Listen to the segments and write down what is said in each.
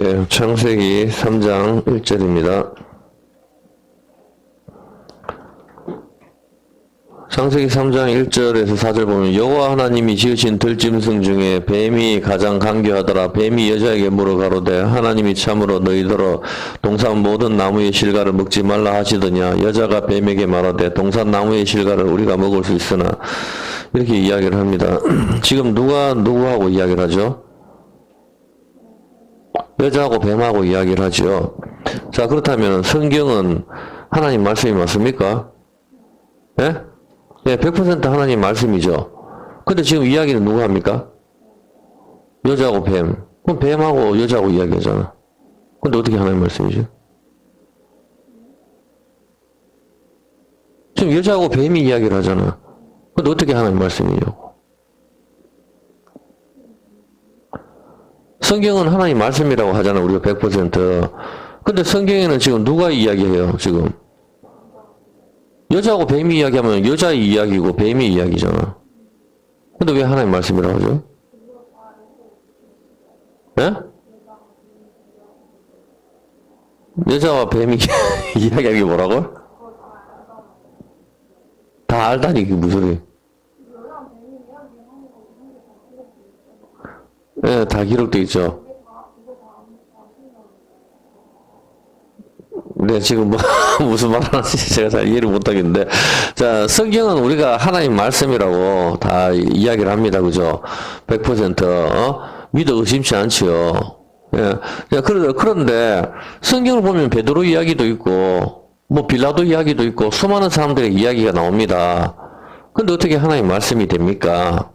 예, 창세기 3장 1절입니다. 창세기 3장 1절에서 4절 보면 여호와 하나님이 지으신 들짐승 중에 뱀이 가장 간교하더라. 뱀이 여자에게 물어 가로되 하나님이 참으로 너희더러 동산 모든 나무의 실과를 먹지 말라 하시더냐. 여자가 뱀에게 말하되 동산 나무의 실과를 우리가 먹을 수 있으나 이렇게 이야기를 합니다. 지금 누가 누구하고 이야기를 하죠? 여자하고 뱀하고 이야기를 하죠. 자, 그렇다면 성경은 하나님 말씀이 맞습니까? 예? 예, 100% 하나님 말씀이죠. 근데 지금 이야기는 누가 합니까? 여자하고 뱀. 그럼 뱀하고 여자하고 이야기하잖아. 근데 어떻게 하나님 말씀이죠? 지금 여자하고 뱀이 이야기를 하잖아. 근데 어떻게 하나님 말씀이냐고. 성경은 하나님 말씀이라고 하잖아, 우리가 100%. 근데 성경에는 지금 누가 이야기해요, 지금? 여자하고 뱀이 이야기하면 여자의 이야기고 뱀이 이야기잖아. 근데 왜 하나님 말씀이라고 하죠? 예? 여자와 뱀이 이야기하는 게 뭐라고? 다 알다니, 이게 무슨 소리? 예, 다 기록되어 있죠. 네, 지금 뭐, 무슨 말 하는지 제가 잘 이해를 못 하겠는데. 자, 성경은 우리가 하나님 말씀이라고 다 이야기를 합니다. 그죠? 100%, 믿어 의심치 않지요. 예. 자, 그런데, 성경을 보면 베드로 이야기도 있고, 뭐, 빌라도 이야기도 있고, 수많은 사람들의 이야기가 나옵니다. 근데 어떻게 하나님 말씀이 됩니까?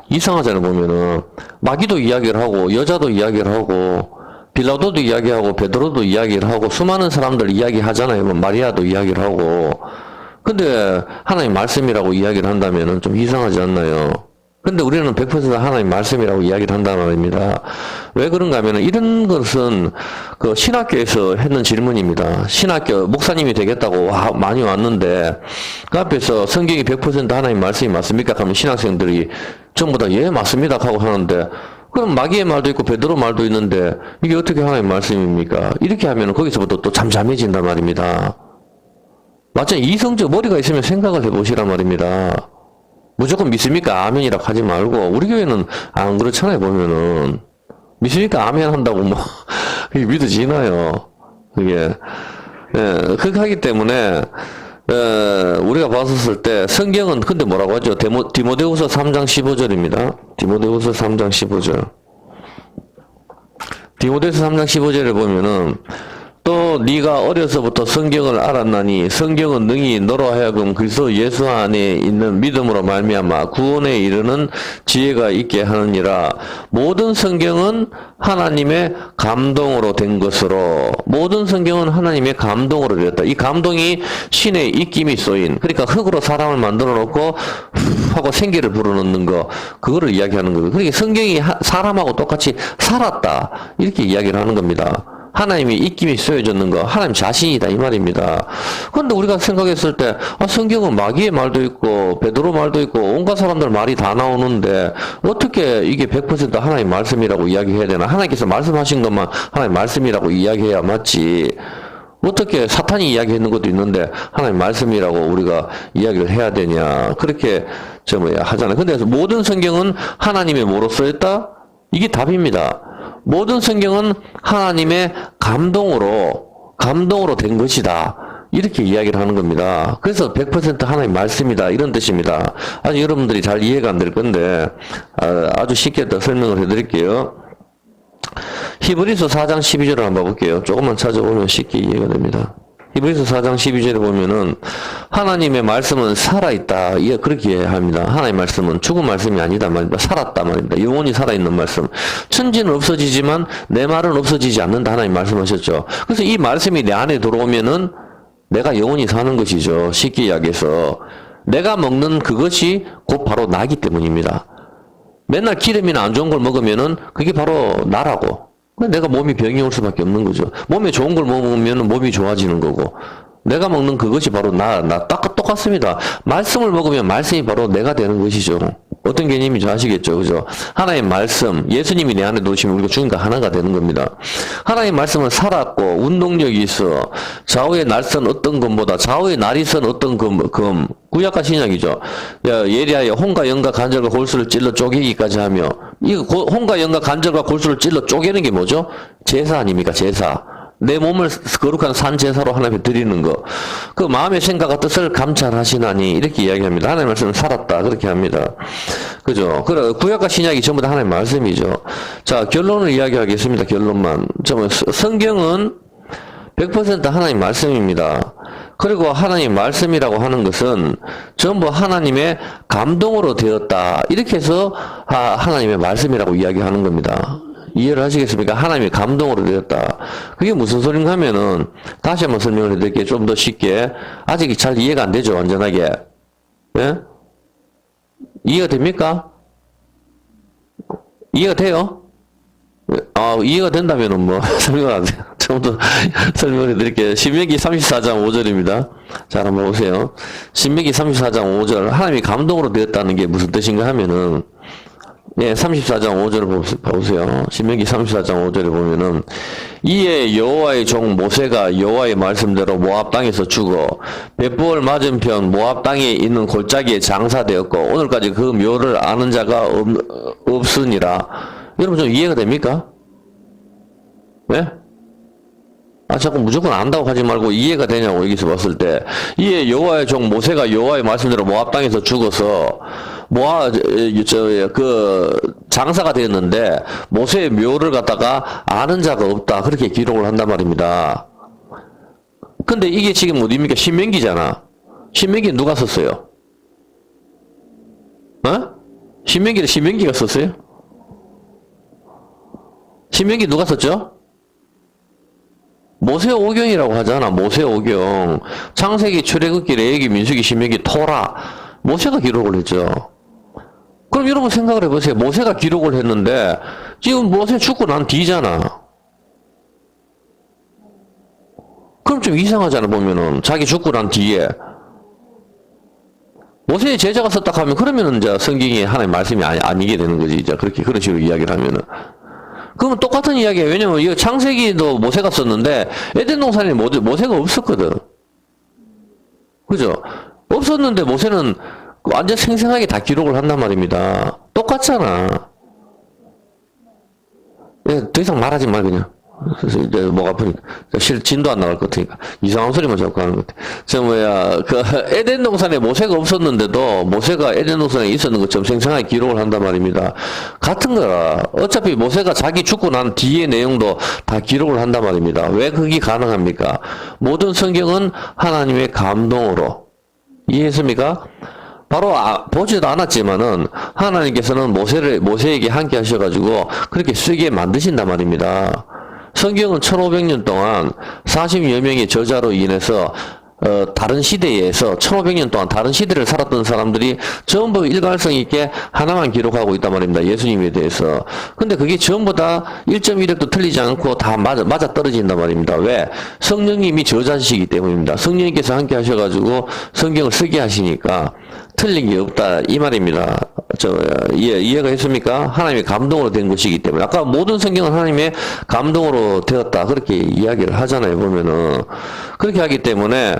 이상하잖아요, 보면은. 마귀도 이야기를 하고, 여자도 이야기를 하고, 빌라도도 이야기하고 베드로도 이야기를 하고 수많은 사람들 이야기하잖아요. 뭐 마리아도 이야기를 하고. 근데 하나님 말씀이라고 이야기를 한다면은 좀 이상하지 않나요? 근데 우리는 100% 하나님 말씀이라고 이야기를 한단 말입니다. 왜 그런가 하면은 이런 것은 그 신학교에서 했는 질문입니다. 신학교 목사님이 되겠다고 많이 왔는데 그 앞에서 성경이 100% 하나님 말씀이 맞습니까? 하면 신학생들이 전부 다 예 맞습니다 하고 하는데 그럼 마귀의 말도 있고 베드로 말도 있는데 이게 어떻게 하나님 말씀입니까? 이렇게 하면 거기서부터 또 잠잠해진단 말입니다. 마찬가지 이성적 머리가 있으면 생각을 해보시란 말입니다. 무조건 믿습니까? 아멘이라고 하지 말고 우리 교회는 안 그렇잖아요. 보면은 믿습니까? 아멘 한다고 뭐 그게 믿어지나요? 그게 그렇게 하기 때문에 우리가 봤었을 때 성경은 근데 뭐라고 하죠? 디모데후서 3장 15절입니다. 디모데후서 3장 15절. 디모데후서 3장 15절에 보면은 또 네가 어려서부터 성경을 알았나니 성경은 능히 너로 하여금 그리스도 예수 안에 있는 믿음으로 말미암아 구원에 이르는 지혜가 있게 하느니라. 모든 성경은 하나님의 감동으로 된 것으로 모든 성경은 하나님의 감동으로 되었다. 이 감동이 신의 입김이 쏘인 그러니까 흙으로 사람을 만들어 놓고 하고 생기를 불어넣는 거 그거를 이야기하는 거예요. 그러니까 성경이 사람하고 똑같이 살았다 이렇게 이야기를 하는 겁니다. 하나님이 입김이 쏘여졌는 거, 하나님 자신이다, 이 말입니다. 그런데 우리가 생각했을 때, 성경은 마귀의 말도 있고, 베드로 말도 있고, 온갖 사람들 말이 다 나오는데, 어떻게 이게 100% 하나님 말씀이라고 이야기해야 되나? 하나님께서 말씀하신 것만 하나님 말씀이라고 이야기해야 맞지. 어떻게 사탄이 이야기했는 것도 있는데, 하나님 말씀이라고 우리가 이야기를 해야 되냐. 그렇게, 하잖아요. 근데 모든 성경은 하나님의 뭐로 쓰였다? 이게 답입니다. 모든 성경은 하나님의 감동으로 된 것이다. 이렇게 이야기를 하는 겁니다. 그래서 100% 하나님 말씀이다. 이런 뜻입니다. 아주 여러분들이 잘 이해가 안 될 건데, 아주 쉽게 더 설명을 해드릴게요. 히브리서 4장 12절을 한번 볼게요. 조금만 찾아보면 쉽게 이해가 됩니다. 히브리서 4장 12절에 보면은 하나님의 말씀은 살아있다. 그렇게 이해합니다. 하나님의 말씀은 죽은 말씀이 아니다 말입니다. 살았다 말입니다. 영원히 살아있는 말씀. 천지는 없어지지만 내 말은 없어지지 않는다. 하나님 말씀하셨죠. 그래서 이 말씀이 내 안에 들어오면은 내가 영원히 사는 것이죠. 쉽게 이야기해서 내가 먹는 그것이 곧 바로 나기 때문입니다. 맨날 기름이나 안 좋은 걸 먹으면은 그게 바로 나라고. 내가 몸이 병이 올 수밖에 없는 거죠. 몸에 좋은 걸 먹으면 몸이 좋아지는 거고 내가 먹는 그것이 바로 나 똑같습니다. 말씀을 먹으면 말씀이 바로 내가 되는 것이죠. 어떤 개념인지 아시겠죠? 그죠? 하나의 말씀, 예수님이 내 안에 놓으시면 우리가 주님과 하나가 되는 겁니다. 하나의 말씀은 살았고, 운동력이 있어. 좌우의 날선 어떤 검보다 좌우의 날이 선 어떤 검, 구약과 신약이죠. 예리하여 혼과 영과 간절과 골수를 찔러 쪼개기까지 하며, 이 혼과 영과 간절과 골수를 찔러 쪼개는 게 뭐죠? 제사 아닙니까? 제사. 내 몸을 거룩한 산 제사로 하나님께 드리는 거. 그 마음의 생각과 뜻을 감찰하시나니 이렇게 이야기합니다. 하나님의 말씀은 살았다. 그렇게 합니다. 그죠? 그래, 구약과 신약이 전부 다 하나님의 말씀이죠. 자, 결론을 이야기하겠습니다. 결론만. 성경은 100% 하나님 말씀입니다. 그리고 하나님 말씀이라고 하는 것은 전부 하나님의 감동으로 되었다. 이렇게 해서 하나님의 말씀이라고 이야기하는 겁니다. 이해를 하시겠습니까? 하나님의 감동으로 되었다. 그게 무슨 소린가 하면은, 다시 한번 설명을 해드릴게요. 좀 더 쉽게. 아직 잘 이해가 안 되죠, 완전하게. 예? 이해가 됩니까? 이해가 돼요? 이해가 된다면은 뭐, 설명을 안 돼요. 좀 더 설명을 해드릴게요. 신명기 34장 5절입니다. 자, 한번 보세요. 신명기 34장 5절. 하나님이 감동으로 되었다는 게 무슨 뜻인가 하면은, 네, 34장 5절을 보세요. 신명기 34장 5절에 보면은, 이에 여호와의 종 모세가 여호와의 말씀대로 모압 땅에서 죽어 벳부을 맞은편 모압 땅에 있는 골짜기에 장사되었고 오늘까지 그 묘를 아는 자가 없으니라. 여러분 좀 이해가 됩니까? 네? 자꾸 무조건 안다고 하지 말고 이해가 되냐고 여기서 봤을 때. 이에 여호와의 종 모세가 여호와의 말씀대로 모압 땅에서 죽어서 장사가 되었는데 모세의 묘를 갖다가 아는 자가 없다. 그렇게 기록을 한단 말입니다. 근데 이게 지금 어디입니까? 신명기잖아. 신명기 누가 썼어요? 신명기를 신명기가 썼어요? 신명기 누가 썼죠? 모세오경이라고 하잖아. 모세오경. 창세기, 출애굽기, 레위기, 민수기, 신명기, 토라. 모세가 기록을 했죠. 그럼 여러분 생각을 해보세요. 모세가 기록을 했는데 지금 모세 죽고 난 뒤잖아. 그럼 좀 이상하잖아. 보면은 자기 죽고 난 뒤에 모세의 제자가 썼다 하면 그러면은 이제 성경이 하나님의 말씀이 아니게 되는 거지. 이제 그런 식으로 이야기를 하면은. 그러면 똑같은 이야기예요. 왜냐면 이거 창세기도 모세가 썼는데 에덴 동산에 모세가 없었거든. 그죠? 없었는데 모세는 완전 생생하게 다 기록을 한단 말입니다. 똑같잖아. 더 이상 말하지 말 그냥. 그래서 이제 목 아프니까 진도 안 나갈 것 같으니까 이상한 소리만 자꾸 하는 것 같아. 에덴 동산에 모세가 없었는데도 모세가 에덴 동산에 있었는 것처럼 생생하게 기록을 한단 말입니다. 같은 거라. 어차피 모세가 자기 죽고 난 뒤의 내용도 다 기록을 한단 말입니다. 왜 그게 가능합니까? 모든 성경은 하나님의 감동으로. 이해했습니까? 바로 보지도 않았지만은 하나님께서는 모세에게 함께 하셔가지고 그렇게 쓰게 만드신단 말입니다. 성경은 1500년 동안 40여 명의 저자로 인해서 다른 시대에서 1500년 동안 다른 시대를 살았던 사람들이 전부 일관성 있게 하나만 기록하고 있단 말입니다. 예수님에 대해서. 근데 그게 전부 다 1.1획도 틀리지 않고 다 맞아 떨어진단 말입니다. 왜? 성령님이 저자시기 때문입니다. 성령님께서 함께 하셔가지고 성경을 쓰게 하시니까 틀린 게 없다. 이 말입니다. 이해가 했습니까? 하나님의 감동으로 된 것이기 때문에. 아까 모든 성경은 하나님의 감동으로 되었다. 그렇게 이야기를 하잖아요. 보면은. 그렇게 하기 때문에,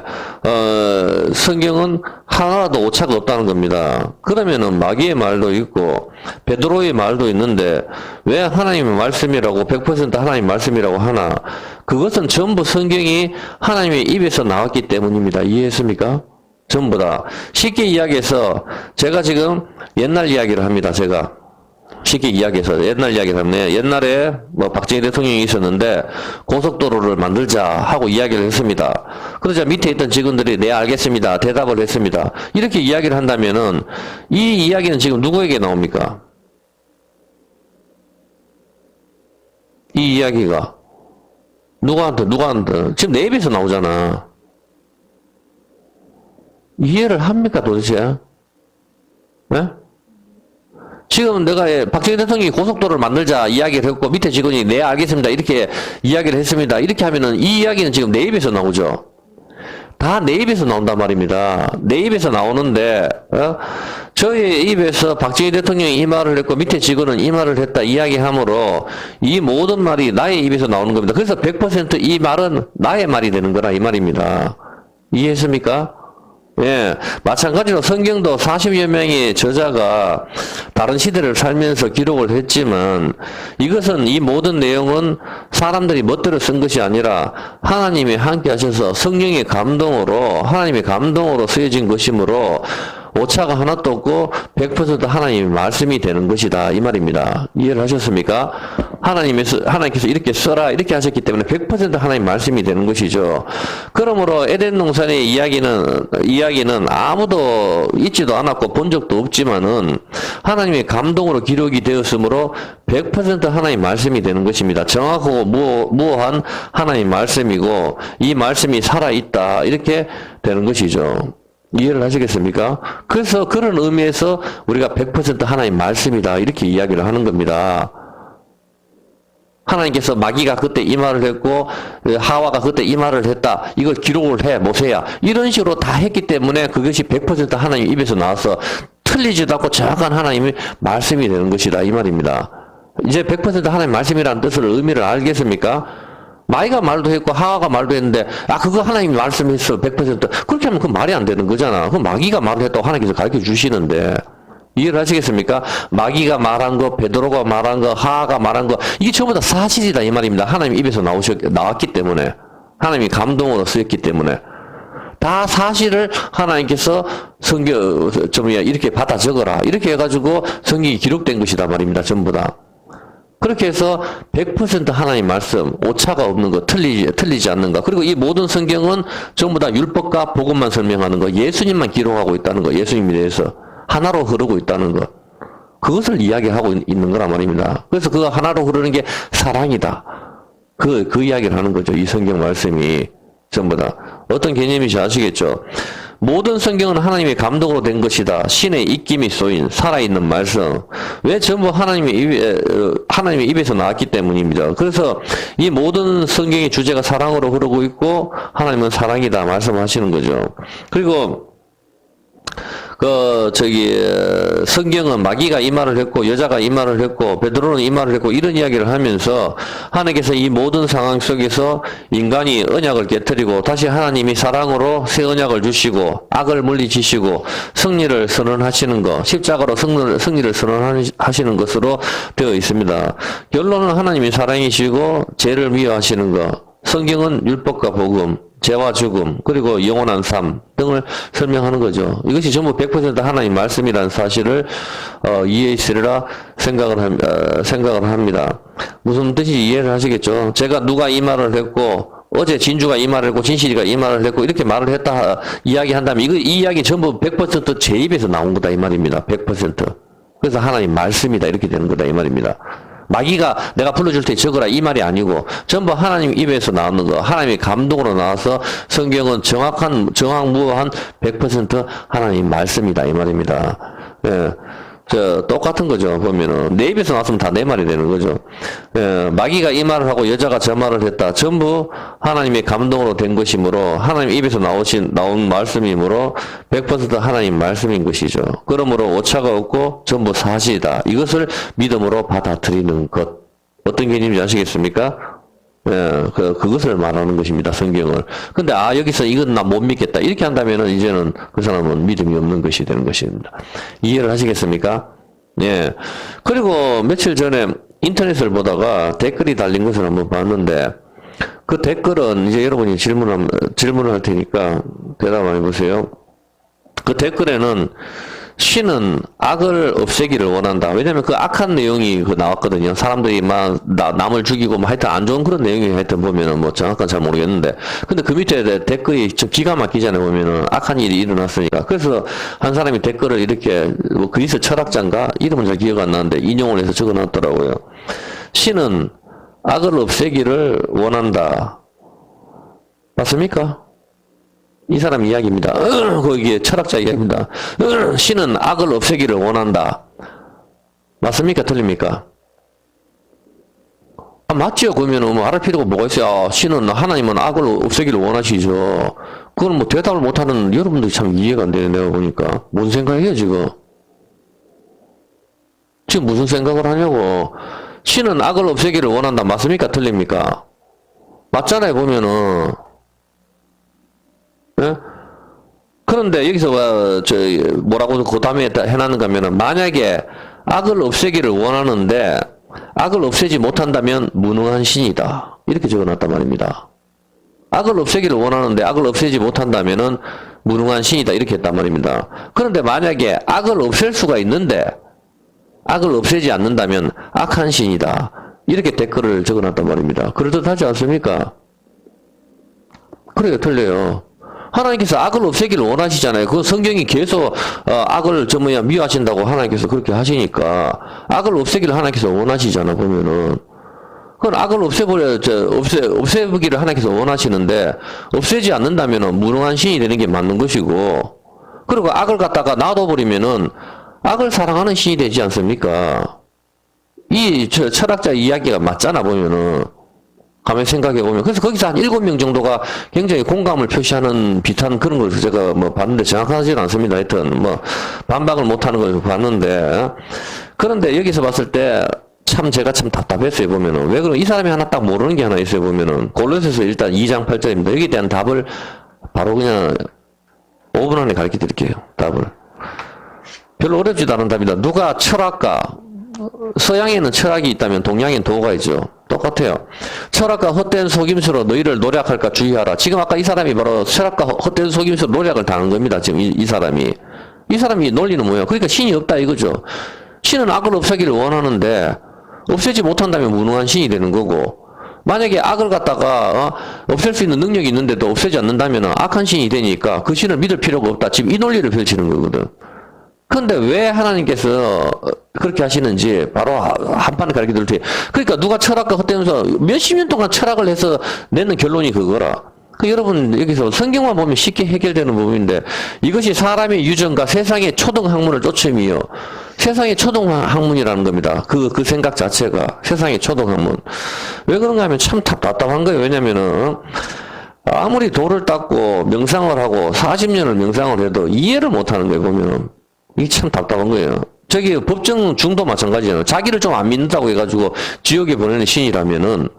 성경은 하나라도 오차가 없다는 겁니다. 그러면은 마귀의 말도 있고, 베드로의 말도 있는데, 왜 하나님의 말씀이라고, 100% 하나님 말씀이라고 하나? 그것은 전부 성경이 하나님의 입에서 나왔기 때문입니다. 이해했습니까? 전부 다. 쉽게 이야기해서 제가 지금 옛날 이야기를 합니다. 제가 쉽게 이야기해서 옛날 이야기를 하면 옛날에 박정희 대통령이 있었는데 고속도로를 만들자 하고 이야기를 했습니다. 그러자 밑에 있던 직원들이 네 알겠습니다. 대답을 했습니다. 이렇게 이야기를 한다면은 이 이야기는 지금 누구에게 나옵니까? 이 이야기가 누구한테 지금 내 입에서 나오잖아. 이해를 합니까 도대체? 네? 지금 내가 박정희 대통령이 고속도로를 만들자 이야기를 했고 밑에 직원이 네 알겠습니다 이렇게 이야기를 했습니다. 이렇게 하면은 이 이야기는 지금 내 입에서 나오죠. 다 내 입에서 나온단 말입니다. 내 입에서 나오는데 저의 입에서 박정희 대통령이 이 말을 했고 밑에 직원은 이 말을 했다 이야기하므로 이 모든 말이 나의 입에서 나오는 겁니다. 그래서 100%이 말은 나의 말이 되는 거라 이 말입니다. 이해했습니까? 예, 마찬가지로 성경도 40여 명의 저자가 다른 시대를 살면서 기록을 했지만 이것은 이 모든 내용은 사람들이 멋대로 쓴 것이 아니라 하나님이 함께 하셔서 성령의 감동으로 하나님의 감동으로 쓰여진 것이므로 오차가 하나도 없고 100% 하나님의 말씀이 되는 것이다 이 말입니다. 이해를 하셨습니까? 하나님께서 이렇게 써라 이렇게 하셨기 때문에 100% 하나님 말씀이 되는 것이죠. 그러므로 에덴 동산의 이야기는 아무도 있지도 않았고 본 적도 없지만은 하나님의 감동으로 기록이 되었으므로 100% 하나님 말씀이 되는 것입니다. 정확하고 무어한 하나님 말씀이고 이 말씀이 살아있다 이렇게 되는 것이죠. 이해를 하시겠습니까? 그래서 그런 의미에서 우리가 100% 하나님 말씀이다 이렇게 이야기를 하는 겁니다. 하나님께서 마귀가 그때 이 말을 했고 하와가 그때 이 말을 했다. 이걸 기록을 해 모세야. 이런 식으로 다 했기 때문에 그것이 100% 하나님 입에서 나와서 틀리지도 않고 정확한 하나님의 말씀이 되는 것이다 이 말입니다. 이제 100% 하나님 말씀이라는 뜻을 의미를 알겠습니까? 마귀가 말도 했고 하와가 말도 했는데 그거 하나님이 말씀했어 100% 그렇게 하면 그 말이 안 되는 거잖아. 그 마귀가 말을 했다고 하나님께서 가르쳐 주시는데 이해를 하시겠습니까? 마귀가 말한 거, 베드로가 말한 거, 하하가 말한 거 이게 전부 다 사실이다 이 말입니다. 하나님 입에서 나왔기 때문에 하나님이 감동으로 쓰였기 때문에 다 사실을 하나님께서 성경 이렇게 받아 적어라 이렇게 해가지고 성경이 기록된 것이다 말입니다. 전부 다. 그렇게 해서 100% 하나님 말씀, 오차가 없는 거, 틀리지 않는 거. 그리고 이 모든 성경은 전부 다 율법과 복음만 설명하는 거, 예수님만 기록하고 있다는 거, 예수님에 대해서 하나로 흐르고 있다는 거. 그것을 이야기하고 있는 거란 말입니다. 그래서 그 하나로 흐르는 게 사랑이다. 그 이야기를 하는 거죠. 이 성경 말씀이 전부 다. 어떤 개념인지 아시겠죠? 모든 성경은 하나님의 감동으로 된 것이다. 신의 입김이 쏘인 살아있는 말씀. 왜 전부 하나님의 입에서 나왔기 때문입니다. 그래서 이 모든 성경의 주제가 사랑으로 흐르고 있고 하나님은 사랑이다 말씀하시는 거죠. 그리고 성경은 마귀가 이 말을 했고, 여자가 이 말을 했고, 베드로는 이 말을 했고, 이런 이야기를 하면서, 하나님께서 이 모든 상황 속에서 인간이 언약을 깨뜨리고, 다시 하나님이 사랑으로 새 언약을 주시고, 악을 물리치시고, 승리를 선언하시는 것, 십자가로 승리를 선언하시는 것으로 되어 있습니다. 결론은 하나님이 사랑이시고, 죄를 미워하시는 것, 성경은 율법과 복음, 죄와 죽음, 그리고 영원한 삶 등을 설명하는 거죠. 이것이 전부 100% 하나님 말씀이라는 사실을 이해했으리라 생각을 합니다. 무슨 뜻인지 이해를 하시겠죠? 제가 누가 이 말을 했고 어제 진주가 이 말을 했고 진실이가 이 말을 했고 이렇게 말을 했다 이야기한다면 이 이야기 전부 100%제 입에서 나온 거다 이 말입니다. 100%. 그래서 하나님 말씀이다 이렇게 되는 거다 이 말입니다. 마귀가 내가 불러줄 때 적어라 이 말이 아니고 전부 하나님 입에서 나오는 거 하나님의 감동으로 나와서 성경은 정확무어한 100% 하나님 말씀이다 이 말입니다. 예. 똑같은 거죠. 보면은 내 입에서 나왔으면 다 내 말이 되는 거죠. 예, 마귀가 이 말을 하고 여자가 저 말을 했다. 전부 하나님의 감동으로 된 것이므로 하나님 입에서 나온 말씀이므로 100% 하나님 말씀인 것이죠. 그러므로 오차가 없고 전부 사실이다. 이것을 믿음으로 받아들이는 것. 어떤 개념인지 아시겠습니까? 예, 그것을 말하는 것입니다. 성경을. 근데 여기서 이건 나 못 믿겠다. 이렇게 한다면은 이제는 그 사람은 믿음이 없는 것이 되는 것입니다. 이해를 하시겠습니까? 예. 그리고 며칠 전에 인터넷을 보다가 댓글이 달린 것을 한번 봤는데 그 댓글은 이제 여러분이 질문을 할 테니까 대답 안 해보세요. 그 댓글에는 신은 악을 없애기를 원한다. 왜냐면 그 악한 내용이 나왔거든요. 사람들이 막 남을 죽이고 뭐 하여튼 안 좋은 그런 내용이 하여튼 보면은 뭐 정확한 잘 모르겠는데. 근데 그 밑에 댓글이 좀 기가 막히잖아요. 보면은 악한 일이 일어났으니까. 그래서 한 사람이 댓글을 이렇게 뭐 그리스 철학자인가 이름은 잘 기억 안 나는데 인용을 해서 적어 놨더라고요. 신은 악을 없애기를 원한다. 맞습니까? 이 사람 이야기입니다. 거기에 철학자 이야기입니다. 신은 악을 없애기를 원한다. 맞습니까? 틀립니까? 아, 맞죠? 그러면은 뭐 알을 필요가 뭐가 있어요? 아, 신은 하나님은 악을 없애기를 원하시죠. 그건 뭐 대답을 못하는 여러분들이 참 이해가 안 되네, 내가 보니까. 뭔 생각이에요, 지금? 지금 무슨 생각을 하냐고. 신은 악을 없애기를 원한다. 맞습니까? 틀립니까? 맞잖아요, 보면은. 예? 그런데 여기서 뭐라고 그 다음에 해놨는가 하면은, 만약에 악을 없애기를 원하는데 악을 없애지 못한다면 무능한 신이다. 이렇게 적어놨단 말입니다. 악을 없애기를 원하는데 악을 없애지 못한다면은 무능한 신이다. 이렇게 했단 말입니다. 그런데 만약에 악을 없앨 수가 있는데 악을 없애지 않는다면 악한 신이다. 이렇게 댓글을 적어놨단 말입니다. 그럴듯하지 않습니까? 그래요, 틀려요. 하나님께서 악을 없애기를 원하시잖아요. 그 성경이 계속 악을 미워하신다고 하나님께서 그렇게 하시니까 악을 없애기를 하나님께서 원하시잖아. 보면은 그건 악을 없애기를 하나님께서 원하시는데 없애지 않는다면은 무능한 신이 되는 게 맞는 것이고, 그리고 악을 갖다가 놔둬버리면은 악을 사랑하는 신이 되지 않습니까? 이 철학자 이야기가 맞잖아, 보면은. 가만히 생각해보면. 그래서 거기서 한 7명 정도가 굉장히 공감을 표시하는 비슷한 그런 걸 제가 뭐 봤는데 정확하지는 않습니다. 하여튼 뭐 반박을 못하는 걸 봤는데, 그런데 여기서 봤을 때 참 제가 참 답답했어요. 보면은 왜 그럼 이 사람이 하나 딱 모르는 게 하나 있어요. 보면은 골로새서 일단 2장 8절입니다. 여기에 대한 답을 바로 그냥 5분 안에 가르쳐 드릴게요. 답을. 별로 어렵지도 않은 답이다. 누가 철학가, 서양에는 철학이 있다면 동양에는 도가 있죠. 똑같아요. 철학과 헛된 속임수로 너희를 노력할까 주의하라. 지금 아까 이 사람이 바로 철학과 헛된 속임수로 노력을 당한 겁니다. 지금 이 사람이. 이 사람이 논리는 뭐예요? 그러니까 신이 없다 이거죠. 신은 악을 없애기를 원하는데 없애지 못한다면 무능한 신이 되는 거고, 만약에 악을 갖다가 없앨 수 있는 능력이 있는데도 없애지 않는다면 악한 신이 되니까 그 신을 믿을 필요가 없다. 지금 이 논리를 펼치는 거거든. 그런데 왜 하나님께서 그렇게 하시는지 바로 한판에 가르쳐 드릴 테니, 그러니까 누가 철학과 헛되면서 몇십 년 동안 철학을 해서 내는 결론이 그거라. 그 여러분 여기서 성경만 보면 쉽게 해결되는 부분인데, 이것이 사람의 유전과 세상의 초등학문을 쫓음이요. 세상의 초등학문이라는 겁니다. 그 생각 자체가 세상의 초등학문. 왜 그런가 하면 참 답답한 거예요. 왜냐면은 아무리 돌을 닦고 명상을 하고 40년을 명상을 해도 이해를 못 하는 거예요. 보면은. 이게 참 답답한 거예요. 저기 법정 중도 마찬가지잖아요. 자기를 좀 안 믿는다고 해가지고 지옥에 보내는 신이라면은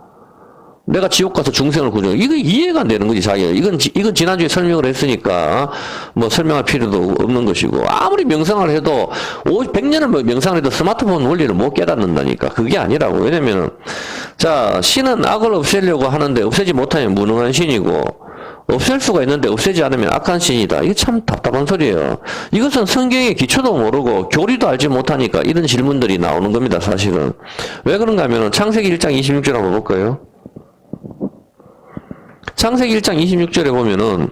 내가 지옥 가서 중생을 구조, 이거 이해가 안 되는 거지, 자기가. 이건 지난주에 설명을 했으니까 뭐 설명할 필요도 없는 것이고, 아무리 명상을 해도 100년을 명상을 해도 스마트폰 원리를 못 깨닫는다니까. 그게 아니라고. 왜냐면은 자, 신은 악을 없애려고 하는데 없애지 못하면 무능한 신이고, 없앨 수가 있는데 없애지 않으면 악한 신이다. 이게 참 답답한 소리예요. 이것은 성경의 기초도 모르고 교리도 알지 못하니까 이런 질문들이 나오는 겁니다, 사실은. 왜 그런가 하면 창세기 1장 26절 한번 볼까요? 창세기 1장 26절에 보면은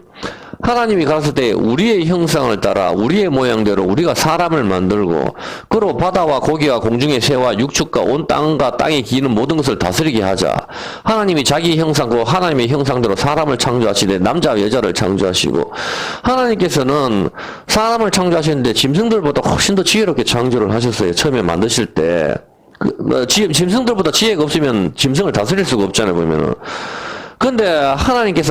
하나님이 가라사대 때 우리의 형상을 따라 우리의 모양대로 우리가 사람을 만들고 그로 바다와 고기와 공중의 새와 육축과 온 땅과 땅에 기는 모든 것을 다스리게 하자. 하나님이 자기 형상과 하나님의 형상대로 사람을 창조하시되 남자와 여자를 창조하시고, 하나님께서는 사람을 창조하시는데 짐승들보다 훨씬 더 지혜롭게 창조를 하셨어요. 처음에 만드실 때. 짐승들보다 지혜가 없으면 짐승을 다스릴 수가 없잖아요, 보면은. 근데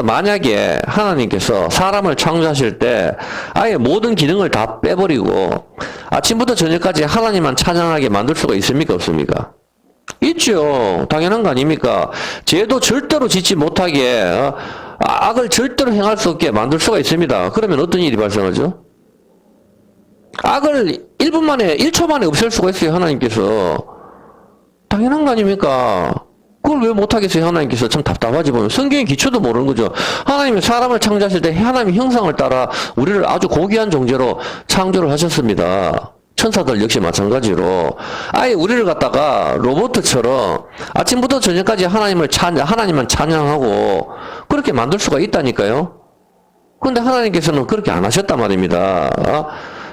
만약에 하나님께서 사람을 창조하실 때 아예 모든 기능을 다 빼버리고 아침부터 저녁까지 하나님만 찬양하게 만들 수가 있습니까? 없습니까? 있죠. 당연한 거 아닙니까? 죄도 절대로 짓지 못하게, 악을 절대로 행할 수 없게 만들 수가 있습니다. 그러면 어떤 일이 발생하죠? 악을 1분 만에, 1초 만에 없앨 수가 있어요, 하나님께서. 당연한 거 아닙니까? 그걸 왜 못하겠어요, 하나님께서. 참 답답하지 보면. 성경의 기초도 모르는 거죠. 하나님이 사람을 창조하실 때 하나님의 형상을 따라 우리를 아주 고귀한 존재로 창조를 하셨습니다. 천사들 역시 마찬가지로. 아예 우리를 갖다가 로봇처럼 아침부터 저녁까지 하나님만 찬양하고 그렇게 만들 수가 있다니까요. 그런데 하나님께서는 그렇게 안 하셨단 말입니다.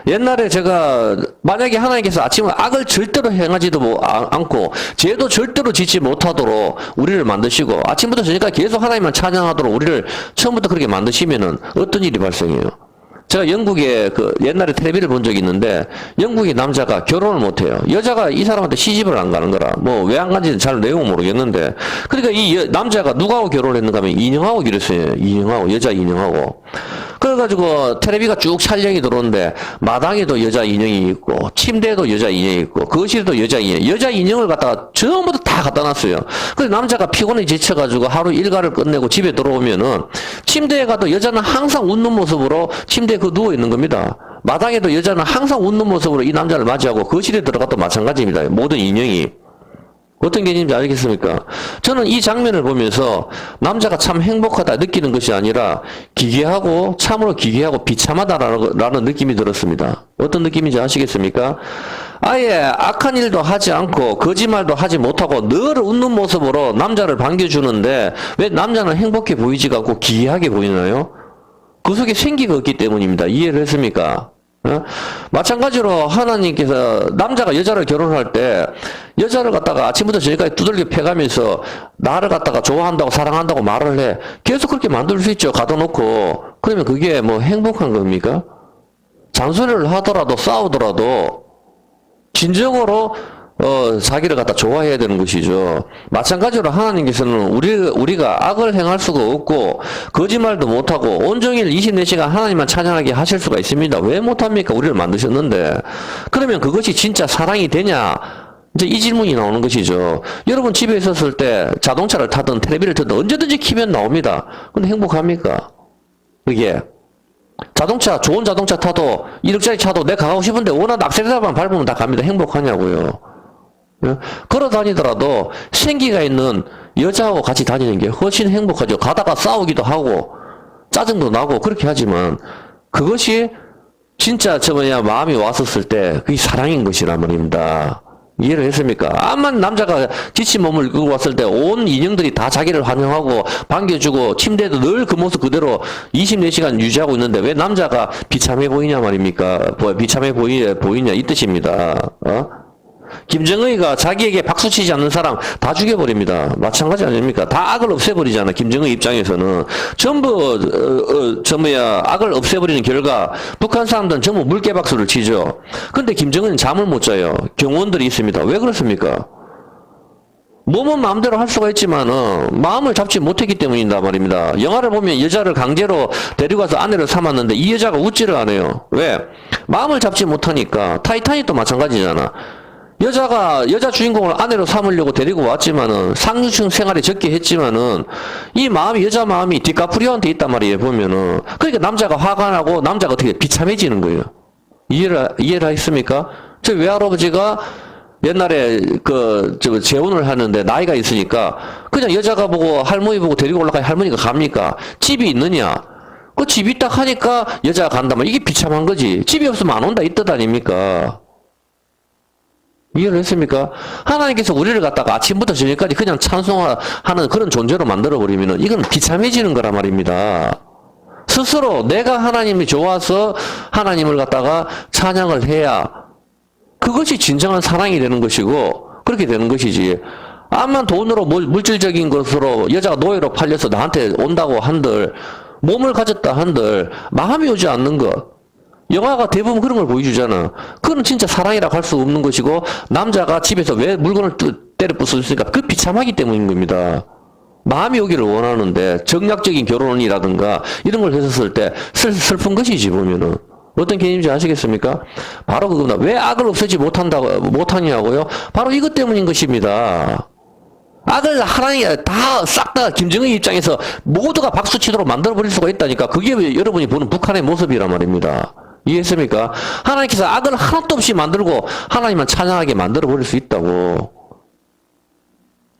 옛날에 제가 만약에 하나님께서 아침에 악을 절대로 행하지도 않고 죄도 절대로 짓지 못하도록 우리를 만드시고 아침부터 저녁까지 계속 하나님만 찬양하도록 우리를 처음부터 그렇게 만드시면은 어떤 일이 발생해요? 제가 영국에 그 옛날에 텔레비를 본 적이 있는데 영국의 남자가 결혼을 못해요. 여자가 이 사람한테 시집을 안 가는 거라. 뭐 왜 안 간지는 잘 내용은 모르겠는데 그러니까 이 남자가 누구하고 결혼을 했는가 하면 인형하고 결혼했어요. 인형하고 여자 인형하고. 그래가지고 텔레비가 쭉 촬영이 들어오는데 마당에도 여자 인형이 있고 침대에도 여자 인형이 있고 거실에도 여자 인형. 여자 인형을 갖다가 전부 다 갖다 놨어요. 그래서 남자가 피곤해 지쳐가지고 하루 일과를 끝내고 집에 들어오면은 침대에 가도 여자는 항상 웃는 모습으로 침대에 그 누워 있는 겁니다. 마당에도 여자는 항상 웃는 모습으로 이 남자를 맞이하고 거실에 들어가도 마찬가지입니다. 모든 인형이. 어떤 개념인지 알겠습니까? 저는 이 장면을 보면서 남자가 참 행복하다 느끼는 것이 아니라 기괴하고 참으로 기괴하고 비참하다라는 느낌이 들었습니다. 어떤 느낌인지 아시겠습니까? 아예 악한 일도 하지 않고 거짓말도 하지 못하고 늘 웃는 모습으로 남자를 반겨주는데 왜 남자는 행복해 보이지가 않고 기괴하게 보이나요? 그 속에 생기가 없기 때문입니다. 이해를 했습니까? 마찬가지로 하나님께서 남자가 여자를 결혼할 때 여자를 갖다가 아침부터 저녁까지 두들겨 패가면서 나를 갖다가 좋아한다고 사랑한다고 말을 해. 계속 그렇게 만들 수 있죠. 가둬놓고. 그러면 그게 뭐 행복한 겁니까? 잔소리를 하더라도 싸우더라도 진정으로 자기를 갖다 좋아해야 되는 것이죠. 마찬가지로 하나님께서는 우리가 악을 행할 수가 없고, 거짓말도 못하고, 온종일 24시간 하나님만 찬양하게 하실 수가 있습니다. 왜 못합니까? 우리를 만드셨는데. 그러면 그것이 진짜 사랑이 되냐? 이제 이 질문이 나오는 것이죠. 여러분 집에 있었을 때 자동차를 타든 텔레비를 타든 언제든지 키면 나옵니다. 근데 행복합니까? 그게. 자동차, 좋은 자동차 타도 1억짜리 차도 내가 가고 싶은데 워낙 악셀레라만 밟으면 다 갑니다. 행복하냐고요. 걸어 다니더라도 생기가 있는 여자하고 같이 다니는 게 훨씬 행복하죠. 가다가 싸우기도 하고 짜증도 나고 그렇게 하지만 그것이 진짜 마음이 왔었을 때 그게 사랑인 것이란 말입니다. 이해를 했습니까? 암만 남자가 지친 몸을 끌고 왔을 때 온 인형들이 다 자기를 환영하고 반겨주고 침대에도 늘 그 모습 그대로 24시간 유지하고 있는데 왜 남자가 비참해 보이냐 말입니까? 비참해 보이냐 이 뜻입니다. 김정의가 자기에게 박수치지 않는 사람 다 죽여버립니다. 마찬가지 아닙니까? 다 악을 없애버리잖아. 김정의 입장에서는 전부 악을 없애버리는 결과 북한 사람들은 전부 물개박수를 치죠. 근데 김정은은 잠을 못 자요. 경호원들이 있습니다. 왜 그렇습니까? 몸은 마음대로 할 수가 있지만은 마음을 잡지 못했기 때문이다 말입니다. 영화를 보면 여자를 강제로 데리고 가서 아내를 삼았는데 이 여자가 웃지를 않아요. 왜? 마음을 잡지 못하니까. 타이타닉도 마찬가지잖아. 여자 주인공을 아내로 삼으려고 데리고 왔지만은 상류층 생활이 적게 했지만은 이 마음이 여자 마음이 디카프리오한테 있단 말이에요. 보면은 그러니까 남자가 화가 나고 남자가 어떻게 비참해지는 거예요. 이해를 했습니까? 저 외할아버지가 옛날에 재혼을 하는데 나이가 있으니까 그냥 여자가 보고 할머니 보고 데리고 올라가 할머니가 갑니까? 집이 있느냐? 그 집이 딱 하니까 여자가 간다면 이게 비참한 거지. 집이 없으면 안 온다 이 뜻 아닙니까? 이해를 했습니까? 하나님께서 우리를 갖다가 아침부터 저녁까지 그냥 찬송하는 그런 존재로 만들어버리면은 이건 비참해지는 거란 말입니다. 스스로 내가 하나님이 좋아서 하나님을 갖다가 찬양을 해야 그것이 진정한 사랑이 되는 것이고 그렇게 되는 것이지. 암만 돈으로 물질적인 것으로 여자가 노예로 팔려서 나한테 온다고 한들 몸을 가졌다 한들 마음이 오지 않는 것. 영화가 대부분 그런 걸 보여주잖아. 그건 진짜 사랑이라고 할 수 없는 것이고 남자가 집에서 왜 물건을 때려 부수니까 그 비참하기 때문인 겁니다. 마음이 오기를 원하는데 정략적인 결혼이라든가 이런 걸 했었을 때 슬픈 것이지 보면은. 어떤 개념인지 아시겠습니까? 바로 그겁니다. 왜 악을 없애지 못하냐고요? 바로 이것 때문인 것입니다. 악을 하나님이 싹 다 김정의 입장에서 모두가 박수치도록 만들어버릴 수가 있다니까. 그게 왜 여러분이 보는 북한의 모습이란 말입니다. 이해했습니까? 하나님께서 악을 하나도 없이 만들고 하나님만 찬양하게 만들어버릴 수 있다고.